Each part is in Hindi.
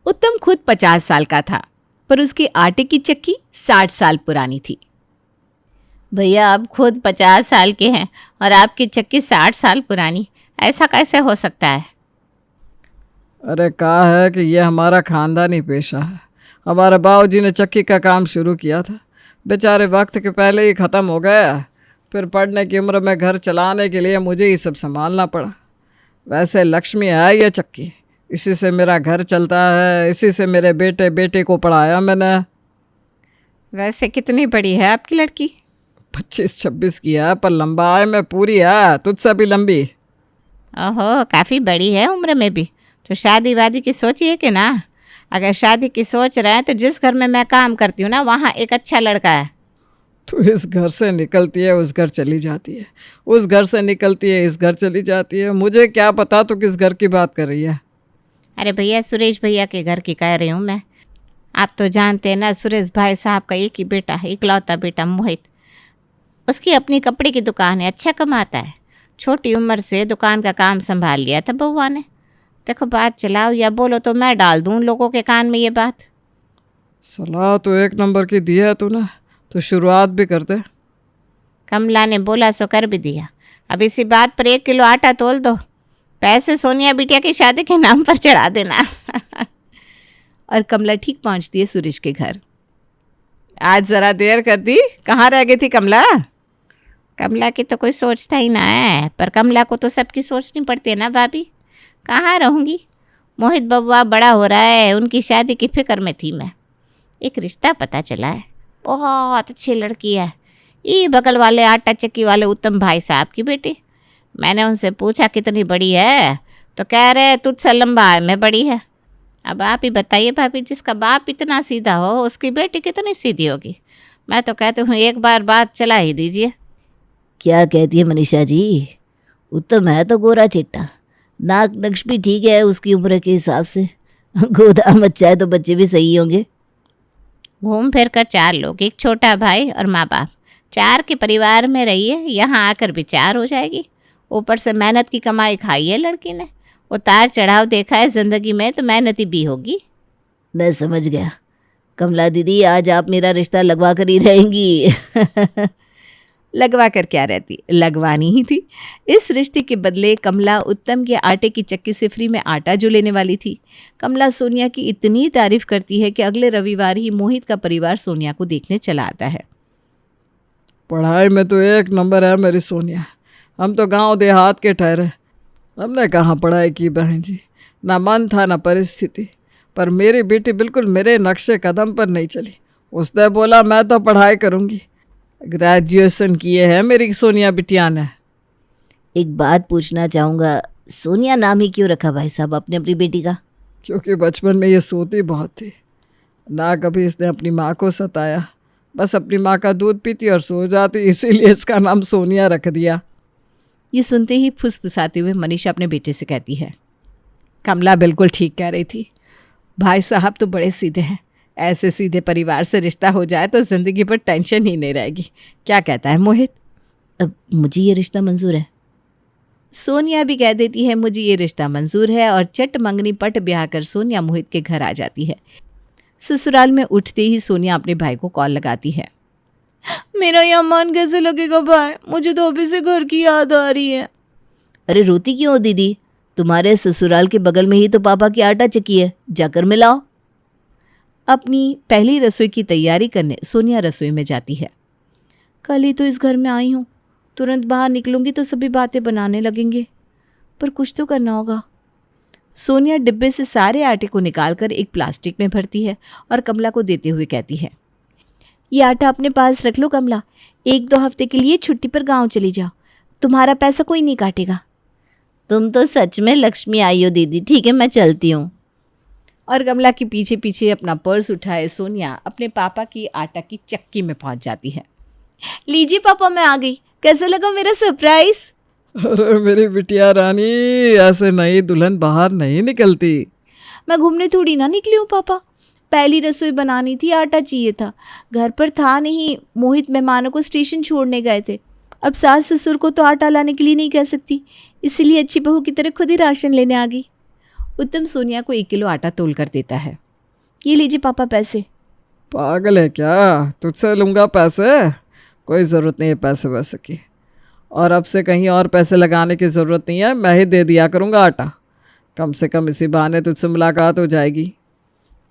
उत्तम खुद 50 साल का था, पर उसकी आटे की चक्की 60 साल पुरानी थी। भैया आप खुद 50 साल के हैं और आपकी चक्की 60 साल पुरानी, ऐसा कैसे हो सकता है? अरे कहा है कि ये हमारा खानदानी पेशा है। हमारे बाबूजी ने चक्की का काम शुरू किया था, बेचारे वक्त के पहले ही ख़त्म हो गया। फिर पढ़ने की उम्र में घर चलाने के लिए मुझे ही सब संभालना पड़ा। वैसे लक्ष्मी है ये चक्की, इसी से मेरा घर चलता है, इसी से मेरे बेटे बेटे को पढ़ाया मैंने। वैसे कितनी बड़ी है आपकी लड़की? 25-26 की है, पर लंबाई में पूरी है, तुझसे भी लंबी। ओहो, काफ़ी बड़ी है उम्र में भी। तो शादी वादी की सोचिए कि ना? अगर शादी की सोच रहे हैं तो जिस घर में मैं काम करती हूँ ना, वहाँ एक अच्छा लड़का है। तो इस घर से निकलती है उस घर चली जाती है, उस घर से निकलती है इस घर चली जाती है। मुझे क्या पता तू किस घर की बात कर रही है। अरे भैया, सुरेश भैया के घर की कह रही हूँ मैं। आप तो जानते हैं ना, सुरेश भाई साहब का एक ही बेटा है, इकलौता बेटा मोहित। उसकी अपनी कपड़े की दुकान है, अच्छा कमाता है। छोटी उम्र से दुकान का काम संभाल लिया था बउआ ने। देखो, बात चलाओ या बोलो तो मैं डाल दूँ लोगों के कान में ये बात। सलाह तो एक नंबर की दी है तूने, तो शुरुआत भी करते। कमला ने बोला सो कर भी दिया। अब इसी बात पर 1 किलो आटा तोल दो, पैसे सोनिया बिटिया की शादी के नाम पर चढ़ा देना। और कमला ठीक पहुंचती है सुरेश के घर। आज ज़रा देर कर दी, कहाँ रह गई थी कमला? कमला की तो कोई सोचता ही ना है, पर कमला को तो सबकी सोचनी पड़ती है ना भाभी। कहाँ रहूँगी? मोहित बबुआ बड़ा हो रहा है, उनकी शादी की फिक्र में थी मैं। एक रिश्ता पता चला है, बहुत अच्छी लड़की है, ये बगल वाले आटा चक्की वाले उत्तम भाई साहब की बेटी। मैंने उनसे पूछा कितनी बड़ी है, तो कह रहे तुझसे लंबा में बड़ी है। अब आप ही बताइए भाभी, जिसका बाप इतना सीधा हो उसकी बेटी कितनी सीधी होगी? मैं तो कहती हूँ एक बार बात चला ही दीजिए। क्या कहती है मनीषा जी? उत्तम है तो गोरा चिट्टा, नाक नक्श भी ठीक है उसकी उम्र के हिसाब से। गोदाम अच्छा है तो बच्चे भी सही होंगे। घूम फिर कर 4 लोग, एक छोटा भाई और माँ बाप, 4 के परिवार में रहिए। यहाँ आकर भी 4 हो जाएगी। ऊपर से मेहनत की कमाई खाई है लड़की ने। उतार चढ़ाव देखा है ज़िंदगी में, तो मेहनती भी होगी। मैं समझ गया। कमला दीदी, आज आप मेरा रिश्ता लगवा कर ही रहेंगी। लगवा कर क्या रहती, लगवानी ही थी। इस रिश्ते के बदले कमला उत्तम के आटे की चक्की से फ्री में आटा जो लेने वाली थी। कमला सोनिया की इतनी तारीफ करती है कि अगले रविवार ही मोहित का परिवार सोनिया को देखने चला आता है। पढ़ाई में तो एक नंबर है मेरी सोनिया। हम तो गांव देहात के ठहरे, हमने कहाँ पढ़ाई की बहन जी। ना मन था ना परिस्थिति, पर मेरी बेटी बिल्कुल मेरे नक्शे कदम पर नहीं चली। उसने बोला मैं तो पढ़ाई करूँगी। ग्रेजुएशन किए है मेरी सोनिया बिटिया ने। एक बात पूछना चाहूँगा, सोनिया नाम ही क्यों रखा भाई साहब आपने अपनी बेटी का? क्योंकि बचपन में ये सोती बहुत थी, ना कभी इसने अपनी माँ को सताया, बस अपनी माँ का दूध पीती और सो जाती, इसीलिए इसका नाम सोनिया रख दिया। ये सुनते ही फुसफुसाते हुए मनीषा अपने बेटे से कहती है, कमला बिल्कुल ठीक कह रही थी। भाई साहब तो बड़े सीधे हैं, ऐसे सीधे परिवार से रिश्ता हो जाए तो ज़िंदगी पर टेंशन ही नहीं रहेगी। क्या कहता है मोहित? अब मुझे ये रिश्ता मंजूर है। सोनिया भी कह देती है मुझे ये रिश्ता मंजूर है, और चट मंगनी पट ब्याह कर सोनिया मोहित के घर आ जाती है। ससुराल में उठते ही सोनिया अपने भाई को कॉल लगाती है। मेरा यहाँ मन कैसे लगेगा भाई, मुझे तो अभी से घर की याद आ रही है। अरे रोती क्यों हो दीदी? तुम्हारे ससुराल के बगल में ही तो पापा की आटा चक्की है, जाकर मिलाओ। अपनी पहली रसोई की तैयारी करने सोनिया रसोई में जाती है। कल ही तो इस घर में आई हूँ, तुरंत बाहर निकलूंगी तो सभी बातें बनाने लगेंगे, पर कुछ तो करना होगा। सोनिया डिब्बे से सारे आटे को निकालकर एक प्लास्टिक में भरती है और कमला को देते हुए कहती है, ये आटा अपने पास रख लो कमला, 1-2 हफ्ते के लिए छुट्टी पर गांव चली जाओ, तुम्हारा पैसा कोई नहीं काटेगा। तुम तो सच में लक्ष्मी आई हो दीदी। ठीक है, मैं चलती हूँ। और कमला के पीछे पीछे अपना पर्स उठाए सोनिया अपने पापा की आटा की चक्की में पहुंच जाती है। लीजिए पापा, मैं आ गई, कैसा लगा मेरा सरप्राइज? अरे मेरी बिटिया रानी, ऐसे नई दुल्हन बाहर नहीं निकलती। मैं घूमने थोड़ी ना निकली हूँ पापा, पहली रसोई बनानी थी, आटा चाहिए था, घर पर था नहीं। मोहित मेहमानों को स्टेशन छोड़ने गए थे, अब सास ससुर को तो आटा लाने के लिए नहीं कह सकती, इसीलिए अच्छी बहू की तरह खुद ही राशन लेने आ गई। उत्तम सोनिया को 1 किलो आटा तोल कर देता है। ये लीजिए पापा पैसे। पागल है क्या, तुझसे लूँगा पैसे? कोई ज़रूरत नहीं है पैसे वैसे की, और अब से कहीं और पैसे लगाने की ज़रूरत नहीं है, मैं ही दे दिया करूँगा आटा। कम से कम इसी बहाने तुझसे मुलाकात हो जाएगी।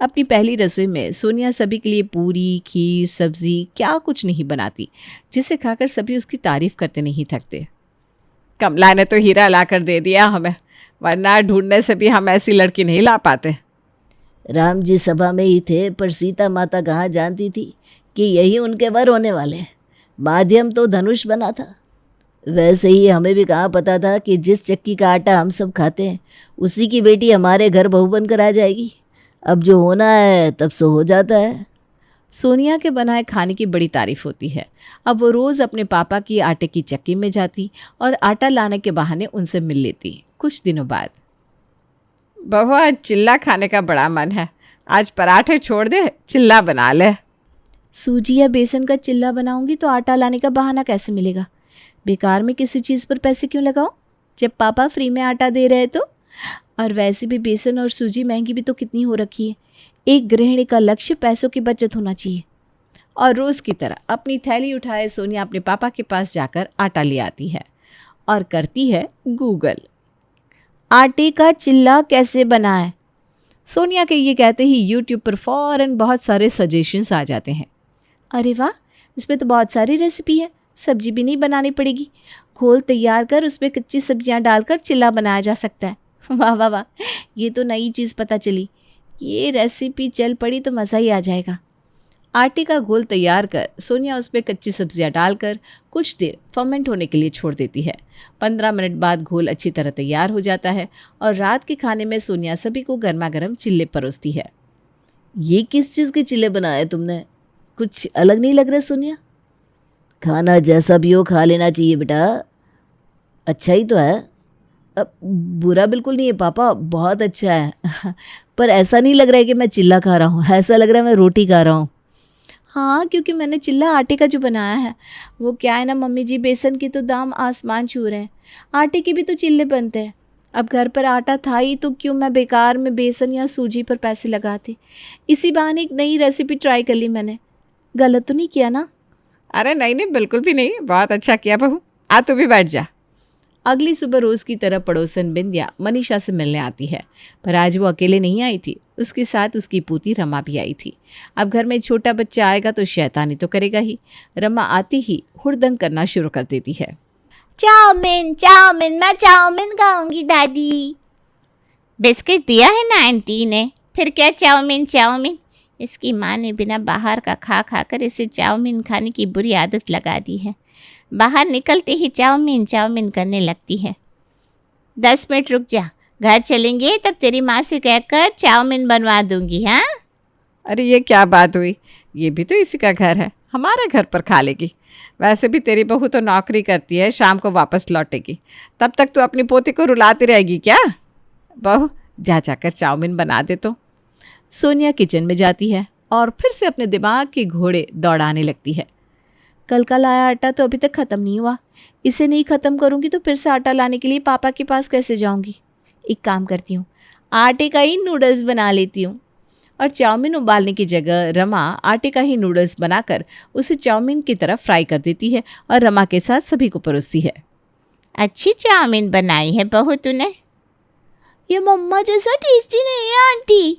अपनी पहली रसोई में सोनिया सभी के लिए पूरी, खीर, सब्जी क्या कुछ नहीं बनाती, जिसे खाकर सभी उसकी तारीफ करते नहीं थकते। कमला ने तो हीरा ला कर दे दिया हमें, वरना ढूंढने से भी हम ऐसी लड़की नहीं ला पाते। राम जी सभा में ही थे, पर सीता माता कहाँ जानती थी कि यही उनके वर होने वाले हैं। माध्यम तो धनुष बना था। वैसे ही हमें भी कहाँ पता था कि जिस चक्की का आटा हम सब खाते हैं उसी की बेटी हमारे घर बहू बनकर आ जाएगी। अब जो होना है तब सो हो जाता है। सोनिया के बनाए खाने की बड़ी तारीफ होती है। अब वो रोज़ अपने पापा की आटे की चक्की में जाती और आटा लाने के बहाने उनसे मिल लेती। कुछ दिनों बाद, बहू आज चिल्ला खाने का बड़ा मन है, आज पराठे छोड़ दे, चिल्ला बना ले। सूजी या बेसन का चिल्ला बनाऊंगी तो आटा लाने का बहाना कैसे मिलेगा? बेकार में किसी चीज़ पर पैसे क्यों लगाऊं जब पापा फ्री में आटा दे रहे तो? और वैसे भी बेसन और सूजी महंगी भी तो कितनी हो रखी है। एक गृहिणी का लक्ष्य पैसों की बचत होना चाहिए। और रोज़ की तरह अपनी थैली उठाए सोनिया अपने पापा के पास जाकर आटा ले आती है और करती है गूगल। आटे का चिल्ला कैसे बनाएं? सोनिया के ये कहते ही यूट्यूब पर फ़ौरन बहुत सारे सजेशंस आ जाते हैं। अरे वाह, इसमें तो बहुत सारी रेसिपी है, सब्जी भी नहीं बनानी पड़ेगी। घोल तैयार कर उसमें कच्ची सब्जियां डालकर चिल्ला बनाया जा सकता है। वाह वाह वाह, ये तो नई चीज़ पता चली। ये रेसिपी चल पड़ी तो मज़ा ही आ जाएगा। आटे का घोल तैयार कर सोनिया उसमें कच्ची सब्जियां डालकर कुछ देर फर्मेंट होने के लिए छोड़ देती है। 15 मिनट बाद घोल अच्छी तरह तैयार हो जाता है और रात के खाने में सोनिया सभी को गर्मा गर्म चिल्ले परोसती है। ये किस चीज़ के चिल्ले बनाए तुमने? कुछ अलग नहीं लग रहा सोनिया? खाना जैसा भी हो खा लेना चाहिए बेटा, अच्छा ही तो है। अब बुरा बिल्कुल नहीं है पापा, बहुत अच्छा है। पर ऐसा नहीं लग रहा है कि मैं चिल्ला खा रहा हूँ, ऐसा लग रहा है मैं रोटी खा रहा हूँ। हाँ, क्योंकि मैंने चिल्ला आटे का जो बनाया है। वो क्या है ना मम्मी जी, बेसन के तो दाम आसमान छू रहे हैं, आटे के भी तो चिल्ले बनते हैं। अब घर पर आटा था ही तो क्यों मैं बेकार में बेसन या सूजी पर पैसे लगाती। इसी बहाने एक नई रेसिपी ट्राई कर ली मैंने। गलत तो नहीं किया ना? अरे नहीं नहीं, बिल्कुल भी नहीं, बहुत अच्छा किया बहू। आ तू भी बैठ जा। अगली सुबह रोज़ की तरह पड़ोसन बिंदिया मनीषा से मिलने आती है, पर आज वो अकेले नहीं आई थी, उसके साथ उसकी पोती रमा भी आई थी। अब घर में छोटा बच्चा आएगा तो शैतानी तो करेगा ही। रमा आती ही हुड़दंग करना शुरू कर देती है। चाउमीन चाउमीन, मैं चाउमीन खाऊंगी दादी। बिस्किट दिया है ना आंटी ने, फिर क्या चाउमीन चाउमीन। इसकी माँ ने बिना बाहर का खा खा कर इसे चाउमीन खाने की बुरी आदत लगा दी है। बाहर निकलते ही चाउमीन चाउमीन करने लगती है। 10 मिनट रुक जा, घर चलेंगे तब तेरी माँ से कहकर चाउमीन बनवा दूंगी। हाँ, अरे ये क्या बात हुई, ये भी तो इसी का घर है, हमारे घर पर खा लेगी। वैसे भी तेरी बहू तो नौकरी करती है, शाम को वापस लौटेगी, तब तक तू अपनी पोती को रुलाती रहेगी क्या? बहू जा जाकर चाउमीन बना दे तो। सोनिया किचन में जाती है और फिर से अपने दिमाग के घोड़े दौड़ाने लगती है। कल का लाया आटा तो अभी तक ख़त्म नहीं हुआ, इसे नहीं ख़त्म करूँगी तो फिर से आटा लाने के लिए पापा के पास कैसे जाऊँगी? एक काम करती हूँ, आटे का ही नूडल्स बना लेती हूँ। और चाउमीन उबालने की जगह रमा आटे का ही नूडल्स बनाकर उसे चाउमीन की तरह फ्राई कर देती है और रमा के साथ सभी को परोसती है। अच्छी चाउमीन बनाई है बहू तूने। ये मम्मा जैसा टेस्टी नहीं है आंटी।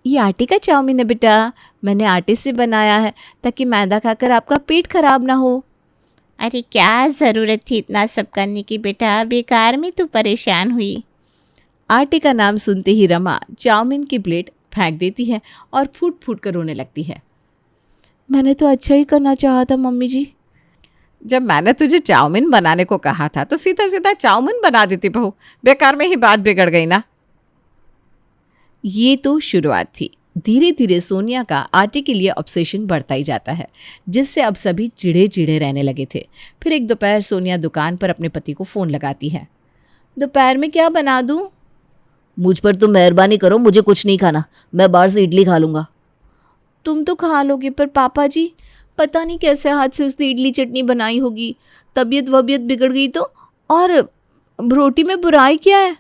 ये आटे का चाउमीन है बेटा, मैंने आटे से बनाया है ताकि मैदा खाकर आपका पेट खराब ना हो। अरे क्या ज़रूरत थी इतना सब करने की बेटा, बेकार में तू परेशान हुई। आटे का नाम सुनते ही रमा चाउमीन की प्लेट फेंक देती है और फूट फूट कर रोने लगती है। मैंने तो अच्छा ही करना चाहा था मम्मी जी। जब मैंने तुझे चाउमीन बनाने को कहा था तो सीधा सीधा चाउमीन बना देती बहू, बेकार में ही बात बिगड़ गई ना। ये तो शुरुआत थी, धीरे धीरे सोनिया का आटे के लिए ऑब्सेशन बढ़ता ही जाता है, जिससे अब सभी चिढ़े चिढ़े रहने लगे थे। फिर एक दोपहर सोनिया दुकान पर अपने पति को फ़ोन लगाती है। दोपहर में क्या बना दूँ? मुझ पर तुम मेहरबानी करो, मुझे कुछ नहीं खाना, मैं बाहर से इडली खा लूँगा। तुम तो खा लोगे, पर पापा जी पता नहीं कैसे हाथ से उसने इडली चटनी बनाई होगी, तबीयत वबीयत बिगड़ गई तो। और रोटी में बुराई क्या है?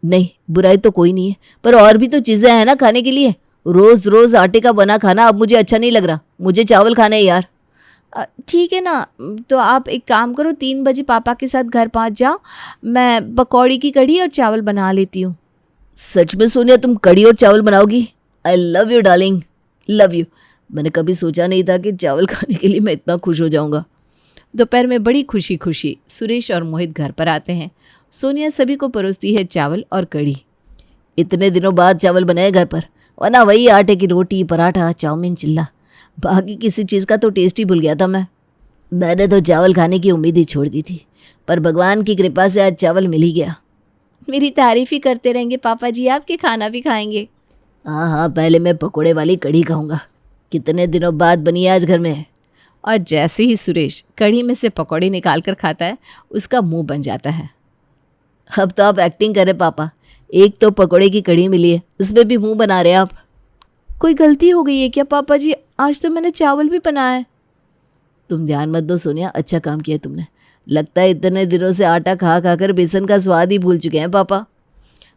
नहीं, बुराई तो कोई नहीं है, पर और भी तो चीज़ें हैं ना खाने के लिए। रोज़ रोज़ आटे का बना खाना अब मुझे अच्छा नहीं लग रहा। मुझे चावल खाने हैं यार। ठीक है ना, तो आप एक काम करो, 3 बजे पापा के साथ घर पहुंच जाओ, मैं पकौड़ी की कढ़ी और चावल बना लेती हूँ। सच में सोनिया, तुम कढ़ी और चावल बनाओगी? I love you darling, love you. मैंने कभी सोचा नहीं था कि चावल खाने के लिए मैं इतना खुश हो जाऊंगा। दोपहर में बड़ी खुशी खुशी सुरेश और मोहित घर पर आते हैं। सोनिया सभी को परोसती है चावल और कढ़ी। इतने दिनों बाद चावल बनाए घर पर, वरना वही आटे की रोटी, पराठा, चाउमीन, चिल्ला। बाकी किसी चीज़ का तो टेस्ट ही भूल गया था मैंने तो चावल खाने की उम्मीद ही छोड़ दी थी, पर भगवान की कृपा से आज चावल मिल ही गया। मेरी तारीफ ही करते रहेंगे पापा जी, आपके खाना भी खाएंगे। हाँ हाँ, पहले मैं पकोड़े वाली कढ़ी खाऊंगा। कितने दिनों बाद बनी है आज घर में। और जैसे ही सुरेश कढ़ी में से पकौड़े निकाल कर खाता है, उसका मुंह बन जाता है। अब तो आप एक्टिंग करें पापा। एक तो पकोड़े की कढ़ी मिली है, उसमें भी मुंह बना रहे आप। कोई गलती हो गई है क्या पापा जी? आज तो मैंने चावल भी बनाया है। तुम ध्यान मत दो सोनिया, अच्छा काम किया तुमने। लगता है इतने दिनों से आटा खा खा कर बेसन का स्वाद ही भूल चुके हैं पापा।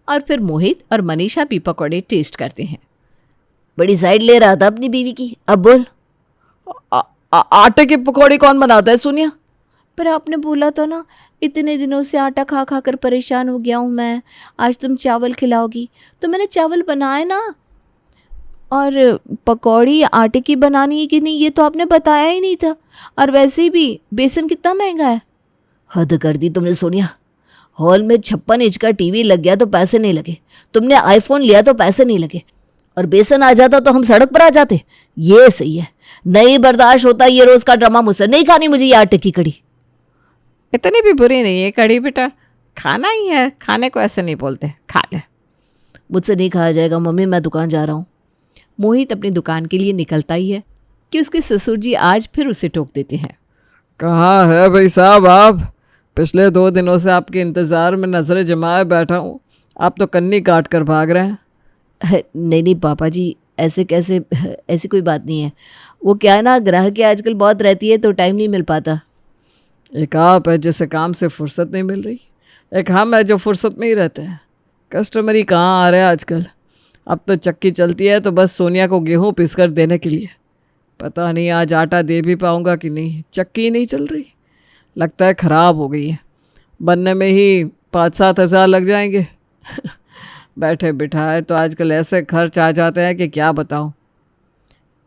और फिर मोहित और मनीषा भी पकौड़े टेस्ट करते हैं। बड़ी साइड ले रहा था अपनी बीवी की, अब बोल। आटे की पकौड़ी कौन बनाता है सोनिया? पर आपने बोला था ना, इतने दिनों से आटा खा खा कर परेशान हो गया हूँ मैं, आज तुम चावल खिलाओगी, तो मैंने चावल बनाए ना। और पकौड़ी आटे की बनानी है कि नहीं ये तो आपने बताया ही नहीं था। और वैसे भी बेसन कितना महंगा है। हद कर दी तुमने सोनिया। हॉल में 56 इंच का टीवी लग गया तो पैसे नहीं लगे, तुमने आईफोन लिया तो पैसे नहीं लगे, और बेसन आ जाता तो हम सड़क पर आ जाते। ये सही है, नहीं बर्दाश्त होता ये रोज का ड्रामा मुझसे। नहीं खानी मुझे ये आटे की कढ़ी। इतनी भी बुरी नहीं है कढ़ी बेटा, खाना ही है, खाने को ऐसे नहीं बोलते, खा ले। मुझसे नहीं खाया जाएगा मम्मी, मैं दुकान जा रहा हूँ। मोहित अपनी दुकान के लिए निकलता ही है कि उसके ससुर जी आज फिर उसे टोक देते हैं। कहाँ है भाई साहब आप? पिछले 2 दिनों से आपके इंतज़ार में नज़रें जमाए बैठा हूँ, आप तो कन्नी काट कर भाग रहे हैं। नहीं नहीं पापा जी, ऐसे कैसे, ऐसी कोई बात नहीं है। वो क्या है ना, ग्राहक आजकल बहुत रहती है तो टाइम नहीं मिल पाता। एक आप है जिसे काम से फुर्सत नहीं मिल रही, एक हम है जो फुर्सत में ही रहते हैं। कस्टमर ही कहाँ आ रहे हैं आजकल। अब तो चक्की चलती है तो बस सोनिया को गेहूं पीस कर देने के लिए। पता नहीं आज आटा दे भी पाऊंगा कि नहीं, चक्की ही नहीं चल रही। लगता है ख़राब हो गई है, बनने में ही 5-7 हज़ार लग जाएंगे। बैठे बिठाए तो आजकल ऐसे खर्च आ जाते हैं कि क्या बताऊं।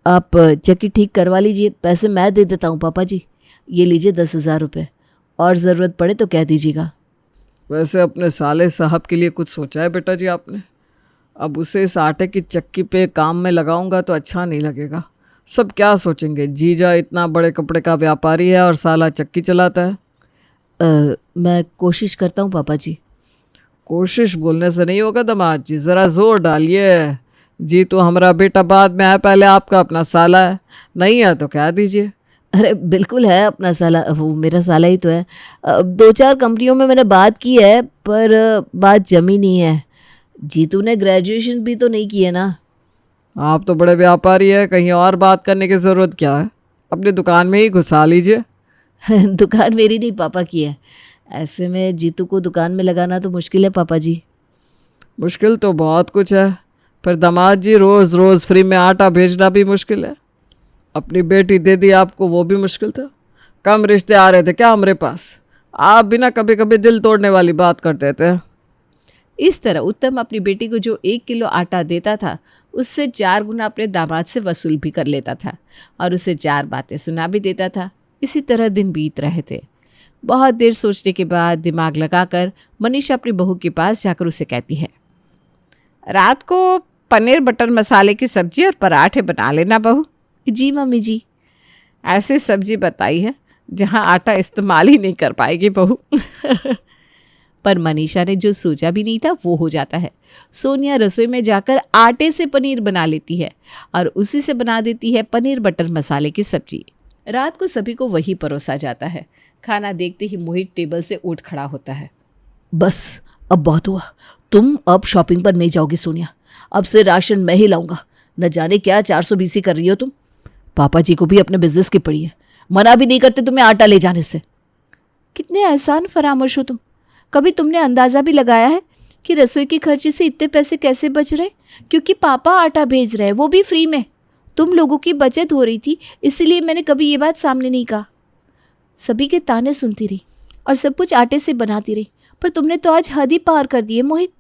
आप चक्की ठीक करवा लीजिए, पैसे मैं दे देता हूँ पापा जी। ये लीजिए 10,000 रुपये, और ज़रूरत पड़े तो कह दीजिएगा। वैसे अपने साले साहब के लिए कुछ सोचा है बेटा जी आपने? अब उसे इस आटे की चक्की पे काम में लगाऊंगा तो अच्छा नहीं लगेगा। सब क्या सोचेंगे, जीजा इतना बड़े कपड़े का व्यापारी है और साला चक्की चलाता है। मैं कोशिश करता हूँ पापा जी। कोशिश बोलने से नहीं होगा दामाद जी, ज़रा जोर डालिए। जी तो हमारा बेटा बाद में है, पहले आपका अपना साला है। नहीं है तो कह दीजिए। अरे बिल्कुल है अपना साला, वो मेरा साला ही तो है। 2-4 कंपनियों में मैंने बात की है, पर बात जमी नहीं है। जीतू ने ग्रेजुएशन भी तो नहीं की है ना। आप तो बड़े व्यापारी है, कहीं और बात करने की ज़रूरत क्या है? अपनी दुकान में ही घुसा लीजिए। दुकान मेरी नहीं पापा की है। ऐसे में जीतू को दुकान में लगाना तो मुश्किल है पापा जी। मुश्किल तो बहुत कुछ है, फिर दामाद जी रोज़ रोज़ फ्री में आटा भेजना भी मुश्किल है। अपनी बेटी दे दी आपको, वो भी मुश्किल था। कम रिश्ते आ रहे थे क्या हमारे पास? आप भी ना कभी कभी दिल तोड़ने वाली बात करते थे। इस तरह उत्तम अपनी बेटी को जो 1 किलो आटा देता था, उससे 4 गुना अपने दामाद से वसूल भी कर लेता था और उसे 4 बातें सुना भी देता था। इसी तरह दिन बीत रहे थे। बहुत देर सोचने के बाद दिमाग लगाकर मनीषा अपनी बहू के पास जाकर उसे कहती है, रात को पनीर बटर मसाले की सब्जी और पराठे बना लेना बहू। जी मम्मी जी। ऐसी सब्जी बताई है जहाँ आटा इस्तेमाल ही नहीं कर पाएगी बहू। पर मनीषा ने जो सोचा भी नहीं था वो हो जाता है। सोनिया रसोई में जाकर आटे से पनीर बना लेती है और उसी से बना देती है पनीर बटर मसाले की सब्जी। रात को सभी को वही परोसा जाता है। खाना देखते ही मोहित टेबल से उठ खड़ा होता है। बस अब बहुत हुआ, तुम अब शॉपिंग पर नहीं जाओगी सोनिया। अब से राशन मैं ही लाऊंगा। न जाने क्या 420 कर रही हो तुम। पापा जी को भी अपने बिजनेस की पड़ी है, मना भी नहीं करते तुम्हें आटा ले जाने से। कितने आसान फरामोश हो तुम। कभी तुमने अंदाज़ा भी लगाया है कि रसोई के खर्चे से इतने पैसे कैसे बच रहे, क्योंकि पापा आटा भेज रहे हैं, वो भी फ्री में। तुम लोगों की बचत हो रही थी, इसलिए मैंने कभी ये बात सामने नहीं कहा। सभी के ताने सुनती रही और सब कुछ आटे से बनाती रही, पर तुमने तो आज हद ही पार कर दी है मोहित।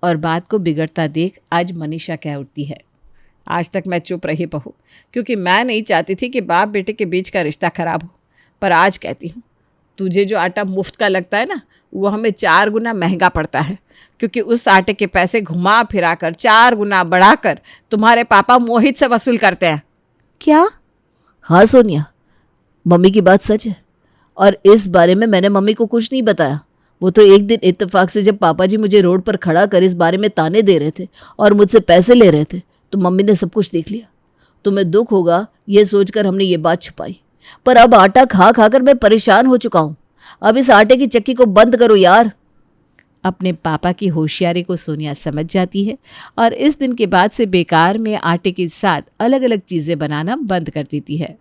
और बात को बिगड़ता देख आज मनीषा कह उठती है, आज तक मैं चुप रही बहू, क्योंकि मैं नहीं चाहती थी कि बाप बेटे के बीच का रिश्ता खराब हो। पर आज कहती हूँ, तुझे जो आटा मुफ्त का लगता है ना, वो हमें 4 गुना महंगा पड़ता है, क्योंकि उस आटे के पैसे घुमा फिरा कर 4 गुना बढ़ाकर तुम्हारे पापा मोहित से वसूल करते हैं। क्या? हाँ सोनिया, मम्मी की बात सच है, और इस बारे में मैंने मम्मी को कुछ नहीं बताया। वो तो एक दिन इत्तेफाक से जब पापा जी मुझे रोड पर खड़ा कर इस बारे में ताने दे रहे थे और मुझसे पैसे ले रहे थे, तो मम्मी ने सब कुछ देख लिया। तुम्हें दुख होगा ये सोचकर हमने ये बात छुपाई, पर अब आटा खा खाकर मैं परेशान हो चुका हूँ। अब इस आटे की चक्की को बंद करो यार। अपने पापा की होशियारी को सोनिया समझ जाती है और इस दिन के बाद से बेकार में आटे के साथ अलग अलग चीज़ें बनाना बंद कर देती है।